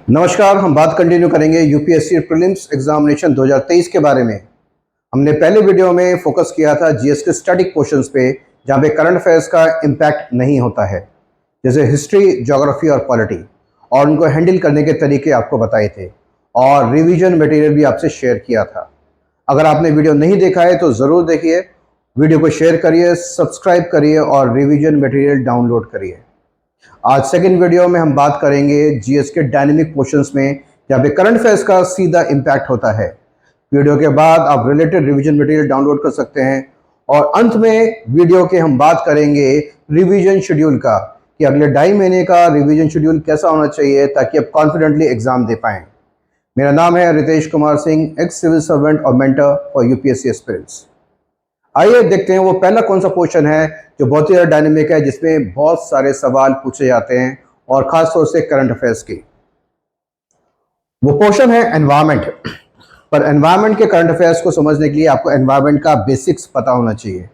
नमस्कार। हम बात कंटिन्यू करेंगे यूपीएससी प्रीलिम्स एग्जामिनेशन 2023 के बारे में। हमने पहले वीडियो में फोकस किया था जीएस के स्टैटिक क्वेश्चंस पे, जहाँ पे करंट अफेयर्स का इम्पैक्ट नहीं होता है, जैसे हिस्ट्री, ज्योग्राफी और पॉलिटी, और उनको हैंडल करने के तरीके आपको बताए थे और रिवीजन मटेरियल भी आपसे शेयर किया था। अगर आपने वीडियो नहीं देखा है तो ज़रूर देखिए, वीडियो को शेयर करिए, सब्सक्राइब करिए और रिवीजन मटेरियल डाउनलोड करिए। आज सेकंड वीडियो में हम बात करेंगे जीएस के डायनेमिक क्वेश्चंस में, जहाँ पे करंट अफेयर्स का सीधा इम्पैक्ट होता है। वीडियो के बाद आप रिलेटेड रिवीजन मटेरियल डाउनलोड कर सकते हैं और अंत में वीडियो के हम बात करेंगे रिवीजन शेड्यूल का, कि अगले 2.5 महीने का रिवीजन शेड्यूल कैसा होना चाहिए ताकि आप कॉन्फिडेंटली एग्जाम दे पाएं। मेरा नाम है Ritesh Kumar Singh, ex civil servant और मेंटर फॉर यूपीएससी एस्पिरेंट्स। आइए देखते हैं वो पहला कौन सा क्वेश्चन है जो बहुत ही डायनेमिक है, जिसमें बहुत सारे सवाल पूछे जाते हैं और खास तौर से करंट अफेयर्स की। वो क्वेश्चन है एनवायरनमेंट। पर एनवायरनमेंट के करंट अफेयर्स को समझने के लिए आपको एनवायरनमेंट का बेसिक्स पता होना चाहिए।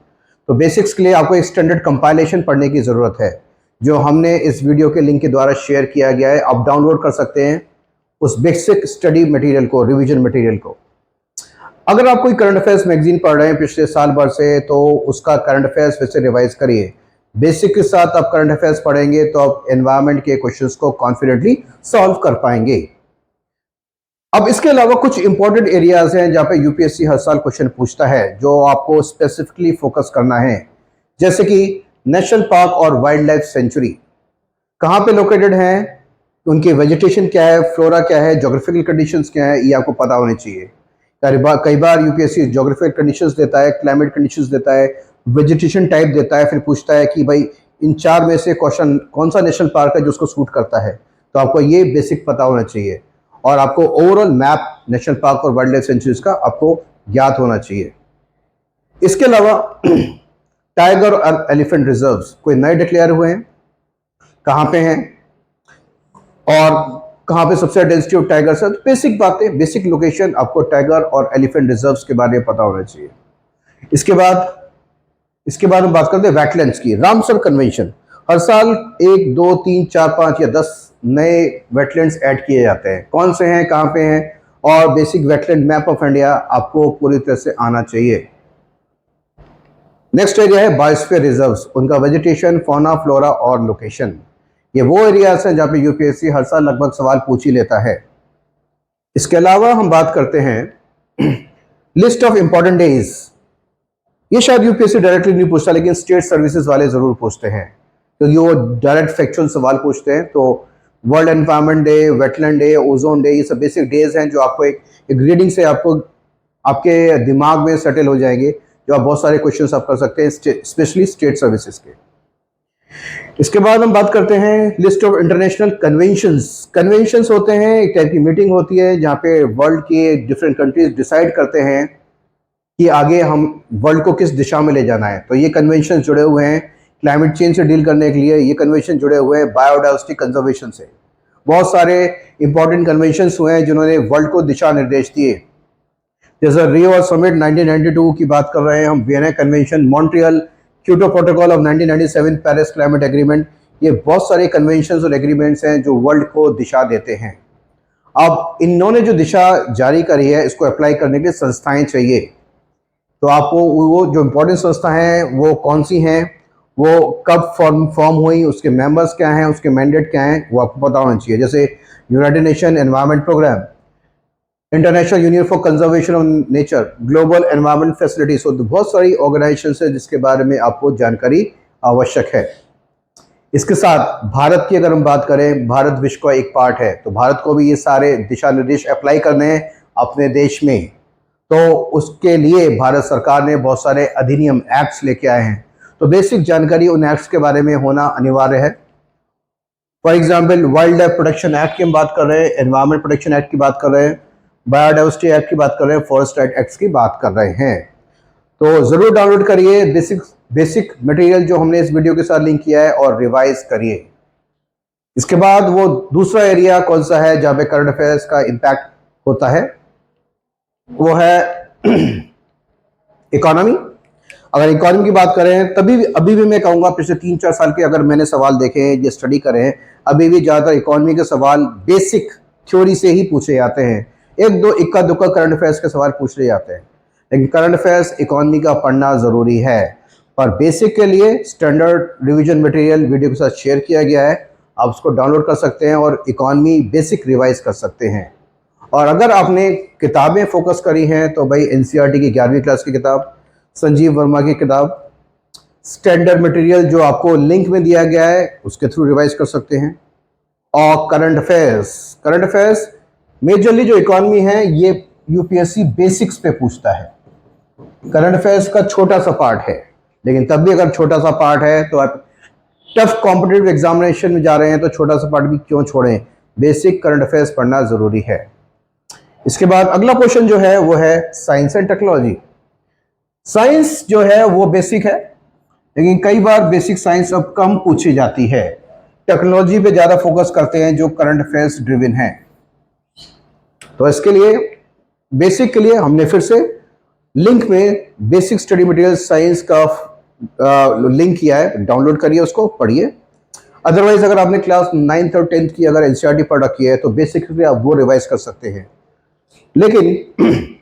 तो बेसिक्स के लिए आपको एक स्टैंडर्ड कंपाइलेशन पढ़ने की ज़रूरत है, जो हमने इस वीडियो के लिंक के द्वारा शेयर किया गया है। आप डाउनलोड कर सकते हैं उस बेसिक स्टडी मटेरियल को, रिवीजन मटेरियल को। अगर आप कोई करंट अफेयर्स मैगजीन पढ़ रहे हैं पिछले साल भर से, तो उसका करंट अफेयर्स फिर से रिवाइज करिए। बेसिक के साथ आप करंट अफेयर्स पढ़ेंगे तो आप एनवायरनमेंट के क्वेश्चंस को कॉन्फिडेंटली सॉल्व कर पाएंगे। अब इसके अलावा कुछ इंपॉर्टेंट एरियाज हैं जहां पे यूपीएससी हर साल क्वेश्चन पूछता है, जो आपको स्पेसिफिकली फोकस करना है। जैसे कि नेशनल पार्क और वाइल्ड लाइफ सेंचुरी कहाँ पे लोकेटेड हैं, उनकी वेजिटेशन क्या है, फ्लोरा क्या है, जोग्राफिकल कंडीशंस क्या है, ये आपको पता होने चाहिए। कई बार यूपीएससी ज्योग्राफिकल कंडीशंस देता है, क्लाइमेट कंडीशंस देता है, वेजिटेशन टाइप देता है, फिर पूछता है कि भाई इन 4 में से क्वेश्चन कौन सा नेशनल पार्क है जो उसको सूट करता है। तो आपको ये बेसिक पता होना चाहिए और आपको ओवरऑल मैप नेशनल पार्क और वाइल्ड लाइफ सेंचुरीज का आपको ज्ञात होना चाहिए। इसके अलावा टाइगर और एलिफेंट रिजर्व्स कोई नए डिक्लेयर हुए हैं, कहाँ पे हैं और कहाँ पे सबसे डेंसिटी ऑफ टाइगर्स है। तो बेसिक बातें, बेसिक लोकेशन, आपको टाइगर और एलिफेंट रिजर्व्स के बारे में पता होना चाहिए। इसके बाद हम बात करते हैं वेटलैंड्स की। रामसर कन्वेंशन, हर साल 1, 2, 3, 4, 5 या 10 नए वेटलैंड्स ऐड किए जाते हैं। कौन से हैं, कहाँ पे हैं, और basic wetland map of India आपको पूरी तरह से आना चाहिए। नेक्स्ट एरिया है बायोस्फीयर रिजर्व्स, उनका वेजिटेशन, फौना, फ्लोरा और लोकेशन। ये वो एरियाज हैं जहाँ पे यूपीएससी हर साल लगभग सवाल पूछ ही लेता है। इसके अलावा हम बात करते हैं लिस्ट ऑफ इंपॉर्टेंट डेज। ये शायद यूपीएससी डायरेक्टली नहीं पूछता, लेकिन स्टेट सर्विसेज वाले जरूर पूछते हैं, क्योंकि वो डायरेक्ट फैक्चुअल सवाल पूछते हैं। तो world environment day, wetland day, ozone day, ये सब बेसिक डेज हैं जो आपको एक रीडिंग से आपको आपके दिमाग में सेटल हो जाएंगे, जो आप बहुत सारे क्वेश्चन आप कर सकते हैं, स्पेशली स्टेट सर्विसेज के। इसके बाद हम बात करते हैं list of international conventions. Conventions होते हैं, एक टाइप की मीटिंग होती है जहाँ पे वर्ल्ड के डिफरेंट कंट्रीज डिसाइड करते हैं कि आगे हम वर्ल्ड को किस दिशा में ले जाना है। तो ये कन्वेंशन जुड़े हुए हैं क्लाइमेट चेंज से डील करने के लिए, ये कन्वेंशन जुड़े हुए हैं बायोडाइवर्सिटी कंजर्वेशन से। बहुत सारे इंपॉर्टेंट कन्वेंशंस हुए हैं जिन्होंने वर्ल्ड को दिशा निर्देश दिए, जैसे रियो समिट 1992 की बात कर रहे हैं हम, Vienna convention, Montreal, Kyoto protocol of 1997, Paris climate agreement. ये बहुत सारे कन्वेंशंस और एग्रीमेंट्स हैं जो वर्ल्ड को दिशा देते हैं। अब इन्होंने जो दिशा जारी करी है, इसको अप्लाई करने के लिए संस्थाएं चाहिए। तो आपको वो जो इम्पोर्टेंट संस्था हैं वो कौन सी हैं, वो कब फॉर्म हुई, उसके मेंबर्स क्या हैं, उसके मैंडेट क्या हैं, वो आपको पता होना चाहिए। जैसे United Nation environment programme, international union for conservation of nature, global environment facility. So बहुत सारी ऑर्गेनाइजेशन है जिसके बारे में आपको जानकारी आवश्यक है। इसके साथ भारत की अगर हम बात करें, भारत विश्व का एक पार्ट है, तो भारत को भी ये सारे दिशा निर्देश अप्लाई करने हैं अपने देश में। तो उसके लिए भारत सरकार ने बहुत सारे अधिनियम, एक्ट्स लेके आए हैं। तो बेसिक जानकारी उन एक्ट्स के बारे में होना अनिवार्य है। For example wild life protection act की हम बात कर रहे हैं, एनवायरमेंट प्रोटेक्शन एक्ट की बात कर रहे हैं, बायोडाइवर्सिटी एक्ट की बात कर रहे हैं, फॉरेस्ट राइट एक्ट की बात कर रहे हैं। तो जरूर डाउनलोड करिए बेसिक मटेरियल जो हमने इस वीडियो के साथ लिंक किया है और रिवाइज करिए। इसके बाद वो दूसरा एरिया कौन सा है जहाँ पे करंट अफेयर्स का इम्पैक्ट होता है, वो है इकोनॉमी। अगर इकोनॉमी की बात करें, अभी भी मैं कहूँगा पिछले 3-4 साल के अगर मैंने सवाल देखे हैं, ये स्टडी करें, अभी भी ज़्यादातर इकोनॉमी के सवाल बेसिक थ्योरी से ही पूछे जाते हैं। एक दो इक्का दुक्का करंट अफेयर्स के सवाल पूछ लिए जाते हैं, लेकिन करंट अफेयर्स इकोनॉमी का पढ़ना ज़रूरी है। पर बेसिक के लिए स्टैंडर्ड रिवीजन मटेरियल वीडियो के साथ शेयर किया गया है, आप उसको डाउनलोड कर सकते हैं और इकोनॉमी बेसिक रिवाइज कर सकते हैं। और अगर आपने किताबें फोकस करी हैं तो भाई एनसीईआरटी की 11वीं क्लास की किताब, संजीव वर्मा की किताब, स्टैंडर्ड मटेरियल जो आपको लिंक में दिया गया है उसके थ्रू रिवाइज कर सकते हैं। और करंट अफेयर्स मेजरली जो इकोनॉमी है ये यूपीएससी बेसिक्स पे पूछता है। करंट अफेयर्स का छोटा सा पार्ट है, लेकिन तब भी अगर छोटा सा पार्ट है तो आप टफ कॉम्पिटिटिव एग्जामिनेशन में जा रहे हैं तो छोटा सा पार्ट भी क्यों छोड़ें, बेसिक करंट अफेयर्स पढ़ना जरूरी है। इसके बाद अगला क्वेश्चन जो है वो है साइंस एंड टेक्नोलॉजी। साइंस जो है वो बेसिक है, लेकिन कई बार बेसिक साइंस अब कम पूछी जाती है, टेक्नोलॉजी पे ज्यादा फोकस करते हैं जो करंट अफेयर्स ड्रिवन है। तो इसके लिए बेसिक के लिए हमने फिर से लिंक में बेसिक स्टडी मटेरियल साइंस का लिंक किया है, डाउनलोड करिए, उसको पढ़िए। अदरवाइज अगर आपने क्लास 9th और 10th की अगर एनसीईआरटी पढ़ रखी है तो बेसिकली आप वो रिवाइज कर सकते हैं। लेकिन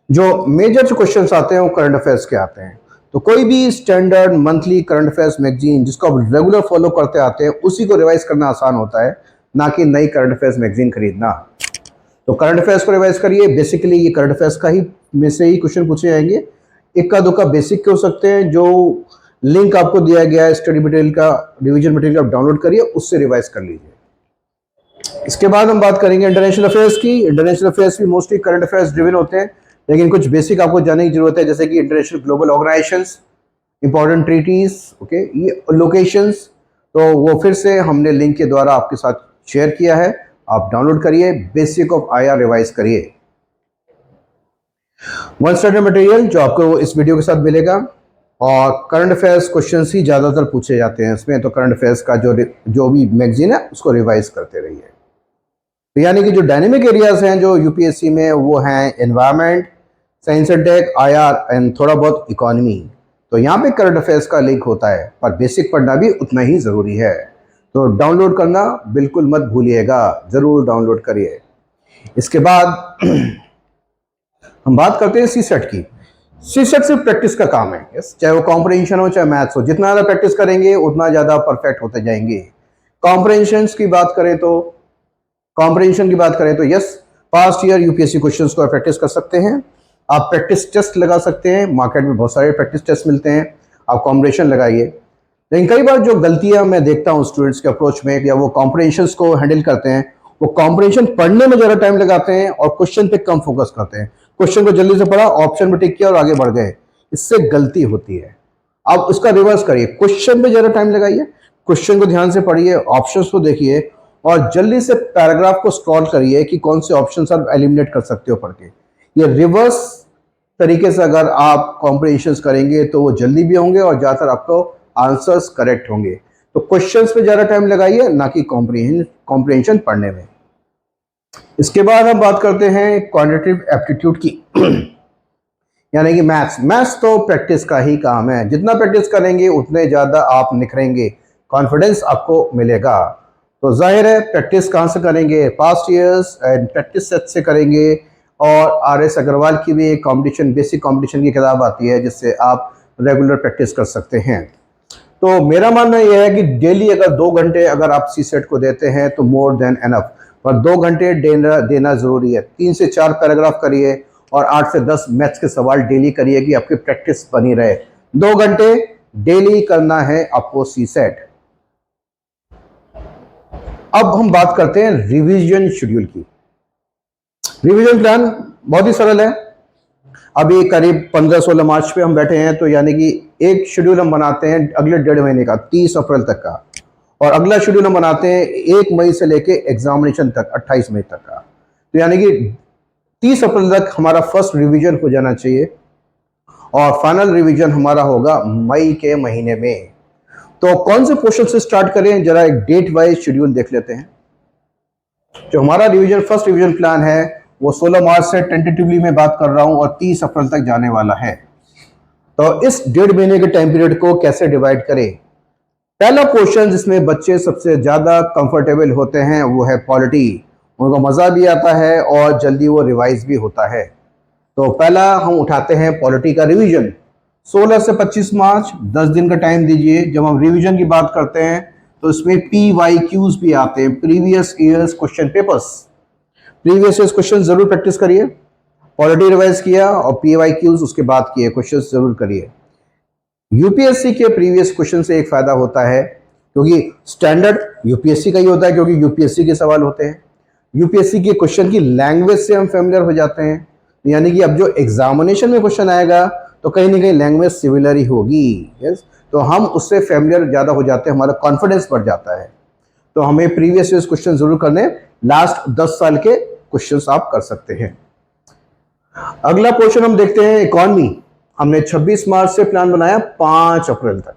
जो मेजर जो क्वेश्चंस आते हैं वो करंट अफेयर्स के आते हैं। तो कोई भी standard monthly current affairs magazine जिसको आप रेगुलर फॉलो करते आते हैं उसी को रिवाइज करना आसान होता है, ना कि नई करंट अफेयर्स मैगजीन खरीदना। तो करंट अफेयर्स को रिवाइज करिए। बेसिकली ये करंट अफेयर्स का ही में से ही क्वेश्चन पूछे जाएंगे, इक्का दुक्का बेसिक के हो सकते हैं। जो लिंक आपको दिया गया है स्टडी मटेरियल का, रिवीजन मटेरियल आप डाउनलोड करिए, उससे रिवाइज कर लीजिए। इसके बाद हम बात करेंगे इंटरनेशनल अफेयर्स की। इंटरनेशनल अफेयर्स भी मोस्टली करंट अफेयर्स ड्रिवन होते हैं, लेकिन कुछ बेसिक आपको जानने की जरूरत है, जैसे कि international global organisations, important treaties, okay, ये लोकेशंस। तो वो फिर से हमने लिंक के द्वारा आपके साथ शेयर किया है, आप डाउनलोड करिए, बेसिक ऑफ आईआर रिवाइज करिए। वन स्टैंडर्ड मटेरियल जो आपको इस वीडियो के साथ मिलेगा, और करंट अफेयर्स क्वेश्चंस ही ज़्यादातर पूछे जाते हैं इसमें, तो करंट अफेयर्स का जो भी मैगजीन है उसको रिवाइज करते रहिए। तो यानी कि जो डायनेमिक एरियाज हैं जो यूपीएससी में वो हैं environment, science and tech, IR and थोड़ा बहुत इकोनॉमी। तो यहाँ पे करंट अफेयर्स का लिंक होता है, पर बेसिक पढ़ना भी उतना ही ज़रूरी है। तो डाउनलोड करना बिल्कुल मत भूलिएगा, ज़रूर डाउनलोड करिए। इसके बाद हम बात करते हैं सीसेट की। सीसेट सिर्फ प्रैक्टिस का काम है, यस, चाहे वो कॉम्प्रिहेंशन हो चाहे मैथ्स हो, जितना ज़्यादा प्रैक्टिस करेंगे उतना ज़्यादा परफेक्ट होते जाएंगे। कॉम्प्रिहेंशन की बात करें तो yes, past year UPSC questions को प्रैक्टिस कर सकते हैं। आप प्रैक्टिस टेस्ट लगा सकते हैं, मार्केट में बहुत सारे प्रैक्टिस टेस्ट मिलते हैं, आप कॉम्प्रिहेंशन लगाइए। लेकिन कई बार जो गलतियां मैं देखता हूं स्टूडेंट्स के अप्रोच में, या वो कॉम्प्रिहेंशन को हैंडल करते हैं, वो कॉम्प्रिहेंशन पढ़ने में ज़्यादा टाइम लगाते हैं और क्वेश्चन पे कम फोकस करते हैं। क्वेश्चन को जल्दी से पढ़ा, ऑप्शन में टिक किया और आगे बढ़ गए, इससे गलती होती है। आप उसका रिवर्स करिए, क्वेश्चन पे ज़्यादा टाइम लगाइए, क्वेश्चन को ध्यान से पढ़िए, ऑप्शंस को देखिए और जल्दी से पैराग्राफ को स्क्रॉल करिए कि कौन से ऑप्शंस आप एलिमिनेट कर सकते हो पढ़ के। ये रिवर्स तरीके से अगर आप कॉम्प्रिहेंशंस करेंगे तो वो जल्दी भी होंगे और ज़्यादातर आपको आंसर्स करेक्ट होंगे। तो क्वेश्चंस पे ज़्यादा टाइम लगाइए, ना कि कॉम्प्रिहेंशन पढ़ने में। इसके बाद हम बात करते हैं क्वांटिटेटिव एप्टीट्यूड की यानी कि मैथ्स तो प्रैक्टिस का ही काम है, जितना प्रैक्टिस करेंगे उतने ज़्यादा आप निखरेंगे, कॉन्फिडेंस आपको मिलेगा। तो जाहिर है प्रैक्टिस कहाँ से करेंगे, past years and practice set से करेंगे। और आर.एस. अग्रवाल की भी एक कॉम्पिटिशन, बेसिक कॉम्पिटिशन की किताब आती है जिससे आप रेगुलर प्रैक्टिस कर सकते हैं। तो मेरा मानना यह है कि डेली अगर 2 घंटे अगर आप सीसेट को देते हैं तो मोर देन एनफ, पर 2 घंटे देना ज़रूरी है। 3 से 4 पैराग्राफ करिए और 8 से 10 मैथ्स के सवाल डेली करिए कि आपकी प्रैक्टिस बनी रहे। 2 घंटे डेली करना है आपको सीसेट। अब हम बात करते हैं रिवीजन शेड्यूल की। रिवीजन प्लान बहुत ही सरल है। अभी करीब 15-16 मार्च पे हम बैठे हैं, तो यानी कि एक शेड्यूल हम बनाते हैं अगले 1.5 महीने का, 30 अप्रैल तक का, और अगला शेड्यूल हम बनाते हैं 1 मई से लेके एग्जामिनेशन तक 28 मई तक का। तो यानी कि 30 अप्रैल तक हमारा फर्स्ट रिवीजन हो जाना चाहिए और फाइनल रिवीजन हमारा होगा मई के महीने में। तो कौन से पोर्शन से स्टार्ट करें, जरा एक डेट वाइज शेड्यूल देख लेते हैं। जो हमारा फर्स्ट रिवीजन प्लान है वो 16 मार्च से टेंटेटिवली मैं बात कर रहा हूं और 30 अप्रैल तक जाने वाला है। तो इस 1.5 महीने के टाइम पीरियड को कैसे डिवाइड करें। पहला पोर्शन जिसमें बच्चे सबसे ज्यादा कंफर्टेबल होते हैं वो है पॉलिटी। उनको मज़ा भी आता है और जल्दी वो रिवाइज भी होता है। तो पहला हम उठाते हैं पॉलिटी का रिवीजन। 16 से 25 मार्च 10 दिन का टाइम दीजिए। जब हम रिवीजन की बात करते हैं तो इसमें PYQs भी आते हैं, previous years question papers. Previous years question जरूर प्रैक्टिस करिए। पॉलिटी रिवाइज किया और PYQs उसके बाद किए क्वेश्चन जरूर करिए। यूपीएससी के प्रीवियस क्वेश्चन से एक फायदा होता है क्योंकि स्टैंडर्ड यूपीएससी का ही होता है, क्योंकि यूपीएससी के सवाल होते हैं। यूपीएससी के क्वेश्चन की लैंग्वेज से हम फेमिलियर हो जाते हैं, यानी कि अब जो एग्जामिनेशन में क्वेश्चन आएगा तो कहीं ना कहीं लैंग्वेज सिमिलर ही होगी। यस, तो हम उससे फेमिलियर ज़्यादा हो जाते हैं, हमारा कॉन्फिडेंस बढ़ जाता है। तो हमें प्रीवियस ईयर क्वेश्चन जरूर करने, लास्ट 10 साल के क्वेश्चन आप कर सकते हैं। अगला क्वेश्चन हम देखते हैं इकोनॉमी। हमने 26 मार्च से प्लान बनाया 5 अप्रैल तक,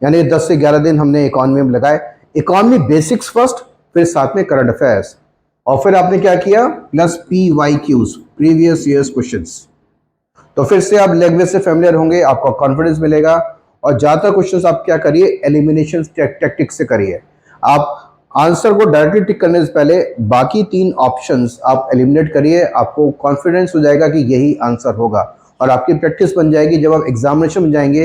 यानी 10 से 11 दिन हमने इकोनॉमी में लगाए। इकोनॉमी बेसिक्स फर्स्ट, फिर साथ में करंट अफेयर्स, और फिर आपने क्या किया plus PYQs, previous years questions. तो फिर से आप लैंग्वेज से फेमिलियर होंगे, आपको कॉन्फिडेंस मिलेगा। और ज्यादातर क्वेश्चंस आप क्या करिए, एलिमिनेशन टैक्टिक्स से करिए। आप आंसर को डायरेक्टली टिक करने से पहले बाकी 3 ऑप्शंस आप एलिमिनेट करिए, आपको कॉन्फिडेंस हो जाएगा कि यही आंसर होगा और आपकी प्रैक्टिस बन जाएगी। जब आप एग्जामिनेशन में जाएंगे,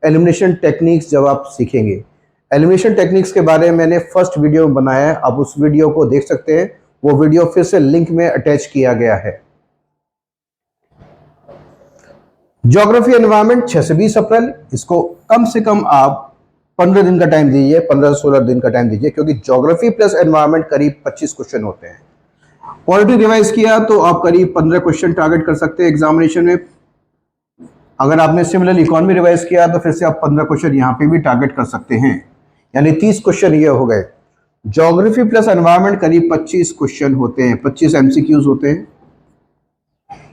एलिमिनेशन टेक्निक्स जब आप सीखेंगे। एलिमिनेशन टेक्निक्स के बारे में मैंने फर्स्ट वीडियो में बनाया है, आप उस वीडियो को देख सकते हैं। वो वीडियो फिर से लिंक में अटैच किया गया है। ज्योग्राफी एनवायरनमेंट 6 से 20 अप्रैल, इसको कम से कम आप 15 दिन का टाइम दीजिए, 15 से 16 दिन का टाइम दीजिए, क्योंकि ज्योग्राफी प्लस एनवायरनमेंट करीब 25 क्वेश्चन होते हैं। पॉलिटी रिवाइज किया तो आप करीब 15 क्वेश्चन टारगेट कर सकते हैं एग्जामिनेशन में। अगर आपने सिमिलरली इकोनॉमी रिवाइज किया तो फिर से आप 15 क्वेश्चन यहाँ पे भी टारगेट कर सकते हैं, यानी 30 क्वेश्चन ये हो गए। ज्योग्राफी प्लस एनवायरनमेंट करीब 25 क्वेश्चन होते हैं, 25 MCQs होते हैं।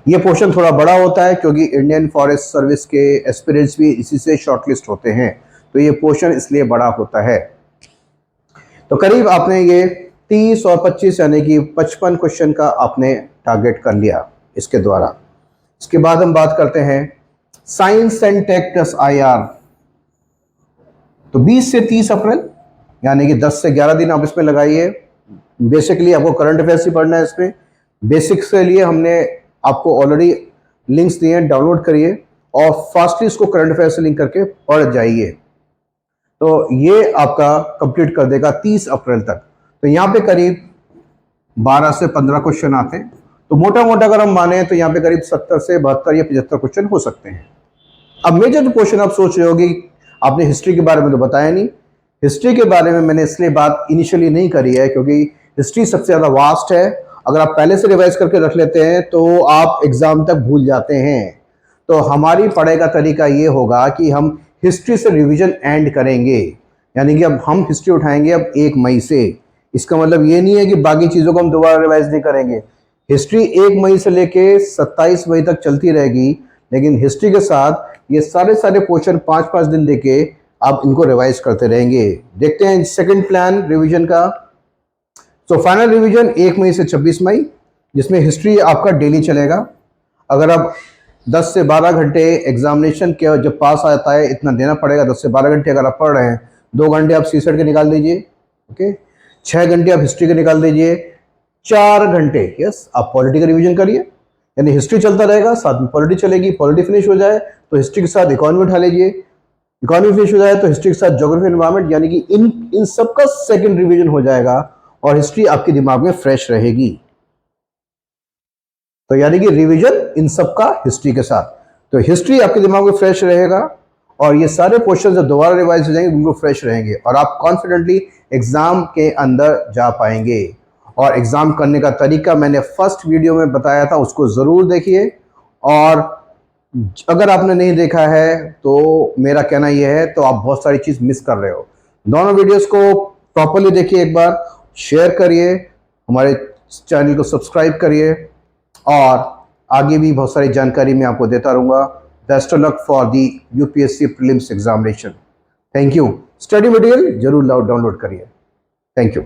ये पोर्शन थोड़ा बड़ा होता है क्योंकि इंडियन फॉरेस्ट सर्विस के एस्पिरेंट्स भी इसी से शॉर्टलिस्ट होते हैं, तो ये पोर्शन इसलिए बड़ा होता है। तो करीब आपने ये 30 और 25 यानी कि 55 क्वेश्चन का आपने टारगेट कर लिया इसके द्वारा। इसके बाद हम बात करते हैं science and tech plus IR। तो 20 से 30 अप्रैल यानी कि 10 से 11 दिन आप इसमें लगाइए। बेसिकली आपको करंट अफेयर्स ही पढ़ना है इसमें। बेसिक्स के लिए हमने आपको ऑलरेडी लिंक्स दिए हैं, डाउनलोड करिए और फास्टली इसको करंट अफेयर से लिंक करके पढ़ जाइए। तो ये आपका कंप्लीट कर देगा 30 अप्रैल तक। तो यहाँ पे करीब 12 से 15 क्वेश्चन आते हैं। तो मोटा मोटा अगर हम माने तो यहाँ पे करीब 70 से 72 या 75 क्वेश्चन हो सकते हैं। अब मेजर जो क्वेश्चन आप सोच रहे होगी, आपने हिस्ट्री के बारे में तो बताया नहीं। हिस्ट्री के बारे में मैंने इसलिए बात इनिशियली नहीं करी है क्योंकि हिस्ट्री सबसे ज़्यादा वास्ट है। अगर आप पहले से रिवाइज करके रख लेते हैं तो आप एग्जाम तक भूल जाते हैं। तो हमारी पढ़ाई का तरीका ये होगा कि हम हिस्ट्री से रिवीजन एंड करेंगे, यानी कि अब हम हिस्ट्री उठाएंगे अब 1 मई से। इसका मतलब ये नहीं है कि बाकी चीज़ों को हम दोबारा रिवाइज नहीं करेंगे। हिस्ट्री 1 मई से लेके 27 मई तक चलती रहेगी, लेकिन हिस्ट्री के साथ ये सारे पोर्शन 5-5 दिन देके आप इनको रिवाइज करते रहेंगे। देखते हैं सेकंड प्लान रिवीजन का। तो फाइनल रिवीजन 1 मई से 26 मई, जिसमें हिस्ट्री आपका डेली चलेगा। अगर आप 10 से 12 घंटे एग्जामिनेशन के जब पास आता है इतना देना पड़ेगा। 10 से 12 घंटे अगर आप पढ़ रहे हैं, 2 घंटे आप CSET के निकाल दीजिए, ओके। 6 घंटे आप हिस्ट्री के निकाल दीजिए, 4 घंटे यस आप पॉलिटी का रिवीजन करिए। यानी हिस्ट्री चलता रहेगा, साथ में पॉलिटी चलेगी। पॉलिटी फिनिश हो जाए तो हिस्ट्री के साथ इकोनॉमी उठा लीजिए, इकोनॉमी फिनिश हो जाए तो हिस्ट्री के साथ ज्योग्राफी एनवायरनमेंट, यानी कि इन सब का सेकंड रिवीजन हो जाएगा और हिस्ट्री आपके दिमाग में फ्रेश रहेगी। तो यानी कि रिवीजन इन सब का हिस्ट्री के साथ, तो हिस्ट्री आपके दिमाग में फ्रेश रहेगा और ये सारे क्वेश्चन जब दोबारा रिवाइज हो जाएंगे बिल्कुल फ्रेश रहेंगे और आप कॉन्फिडेंटली एग्जाम के अंदर जा पाएंगे। और एग्जाम करने का तरीका मैंने फर्स्ट वीडियो में बताया था, उसको जरूर देखिए। और अगर आपने नहीं देखा है तो मेरा कहना यह है तो आप बहुत सारी चीज मिस कर रहे हो। दोनों वीडियोस को प्रॉपरली देखिए, एक बार शेयर करिए, हमारे चैनल को सब्सक्राइब करिए और आगे भी बहुत सारी जानकारी मैं आपको देता रहूँगा। Best of luck for the UPSC prelims examination. Thank you. Study material जरूर डाउनलोड करिए। Thank you.